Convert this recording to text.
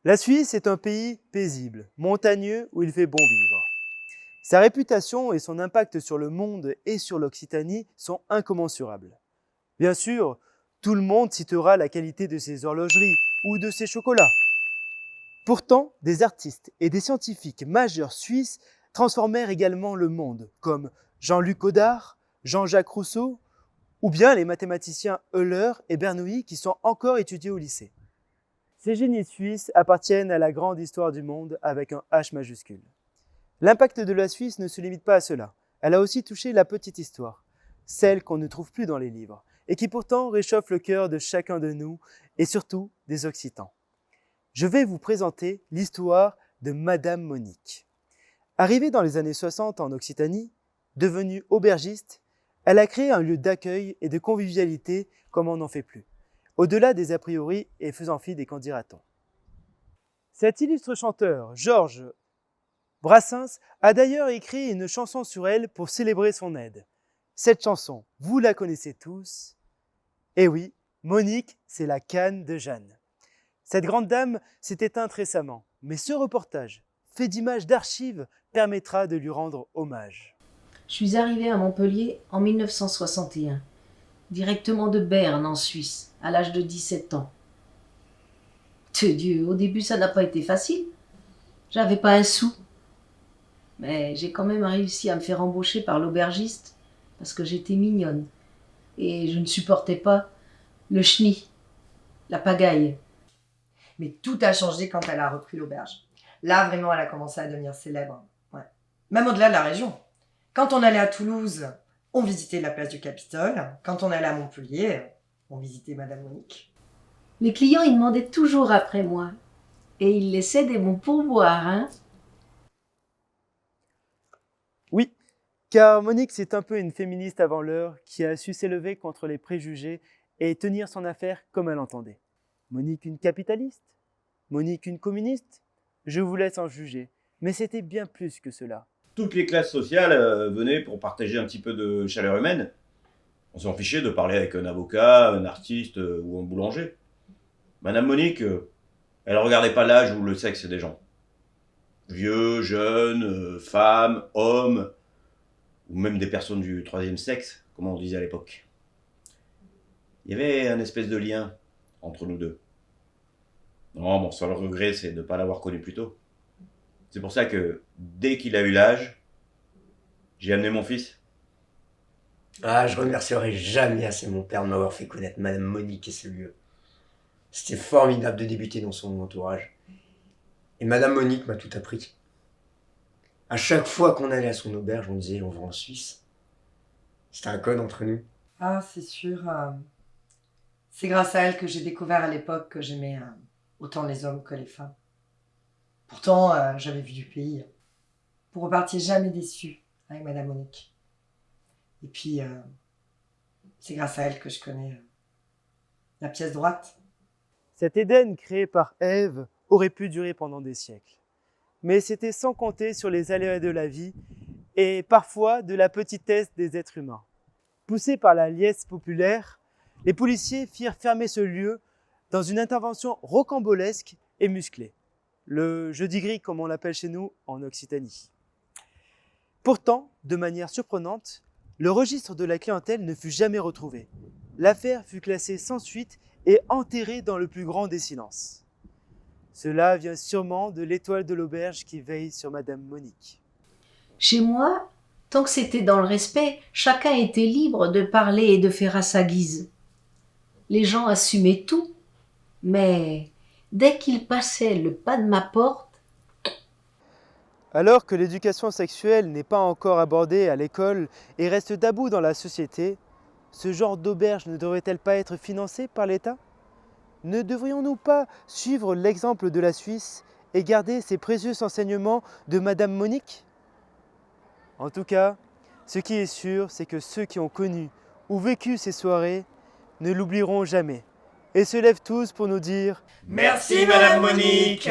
La Suisse est un pays paisible, montagneux où il fait bon vivre. Sa réputation et son impact sur le monde et sur l'Occitanie sont incommensurables. Bien sûr, tout le monde citera la qualité de ses horlogeries ou de ses chocolats. Pourtant, des artistes et des scientifiques majeurs suisses transformèrent également le monde, comme Jean-Luc Godard, Jean-Jacques Rousseau, ou bien les mathématiciens Euler et Bernoulli qui sont encore étudiés au lycée. Ces génies suisses appartiennent à la grande histoire du monde avec un H majuscule. L'impact de la Suisse ne se limite pas à cela. Elle a aussi touché la petite histoire, celle qu'on ne trouve plus dans les livres, et qui pourtant réchauffe le cœur de chacun de nous, et surtout des Occitans. Je vais vous présenter l'histoire de Madame Monique. Arrivée dans les années 60 en Occitanie, devenue aubergiste, elle a créé un lieu d'accueil et de convivialité comme on n'en fait plus, au-delà des a priori et faisant fi des qu'en dira-t-on. Cet illustre chanteur, Georges Brassens, a d'ailleurs écrit une chanson sur elle pour célébrer son aide. Cette chanson, vous la connaissez tous. Eh oui, Monique, c'est la canne de Jeanne. Cette grande dame s'est éteinte récemment, mais ce reportage, fait d'images d'archives, permettra de lui rendre hommage. Je suis arrivée à Montpellier en 1961, directement de Berne en Suisse, à l'âge de 17 ans. Dieu, au début ça n'a pas été facile. J'avais pas un sou. Mais j'ai quand même réussi à me faire embaucher par l'aubergiste parce que j'étais mignonne. Et je ne supportais pas le chenille, la pagaille. Mais tout a changé quand elle a repris l'auberge. Là, vraiment, elle a commencé à devenir célèbre. Ouais. Même au-delà de la région. Quand on allait à Toulouse, on visitait la place du Capitole. Quand on allait à Montpellier, on visitait Madame Monique. Les clients, ils demandaient toujours après moi. Et ils laissaient des bons pourboires, hein. Oui, car Monique, c'est un peu une féministe avant l'heure qui a su s'élever contre les préjugés et tenir son affaire comme elle entendait. Monique une capitaliste? Monique une communiste? Je vous laisse en juger, mais c'était bien plus que cela. Toutes les classes sociales venaient pour partager un petit peu de chaleur humaine. On s'en fichait de parler avec un avocat, un artiste ou un boulanger. Madame Monique, elle regardait pas l'âge ou le sexe des gens. Vieux, jeunes, femmes, hommes, ou même des personnes du troisième sexe, comme on disait à l'époque. Il y avait un espèce de lien entre nous deux. Non, mon seul regret, c'est de ne pas l'avoir connu plus tôt. C'est pour ça que, dès qu'il a eu l'âge, j'ai amené mon fils. Ah, je remercierai jamais assez mon père de m'avoir fait connaître Madame Monique et ce lieu. C'était formidable de débuter dans son entourage. Et Madame Monique m'a tout appris. À chaque fois qu'on allait à son auberge, on disait on va en Suisse. C'était un code entre nous. Ah, c'est sûr. C'est grâce à elle que j'ai découvert à l'époque que j'aimais autant les hommes que les femmes. Pourtant, j'avais vu du pays. Vous repartiez jamais déçu avec Madame Monique. Et puis, c'est grâce à elle que je connais la pièce droite. Cet Éden créé par Ève aurait pu durer pendant des siècles. Mais c'était sans compter sur les aléas de la vie et parfois de la petitesse des êtres humains. Poussés par la liesse populaire, les policiers firent fermer ce lieu dans une intervention rocambolesque et musclée. Le jeudi gris, comme on l'appelle chez nous en Occitanie. Pourtant, de manière surprenante, le registre de la clientèle ne fut jamais retrouvé. L'affaire fut classée sans suite et enterrée dans le plus grand des silences. Cela vient sûrement de l'étoile de l'auberge qui veille sur Madame Monique. Chez moi, tant que c'était dans le respect, chacun était libre de parler et de faire à sa guise. Les gens assumaient tout, mais dès qu'ils passaient le pas de ma porte, Alors que l'éducation sexuelle n'est pas encore abordée à l'école et reste tabou dans la société, ce genre d'auberge ne devrait-elle pas être financée par l'État ? Ne devrions-nous pas suivre l'exemple de la Suisse et garder ces précieux enseignements de Madame Monique ? En tout cas, ce qui est sûr, c'est que ceux qui ont connu ou vécu ces soirées ne l'oublieront jamais et se lèvent tous pour nous dire Merci Madame Monique.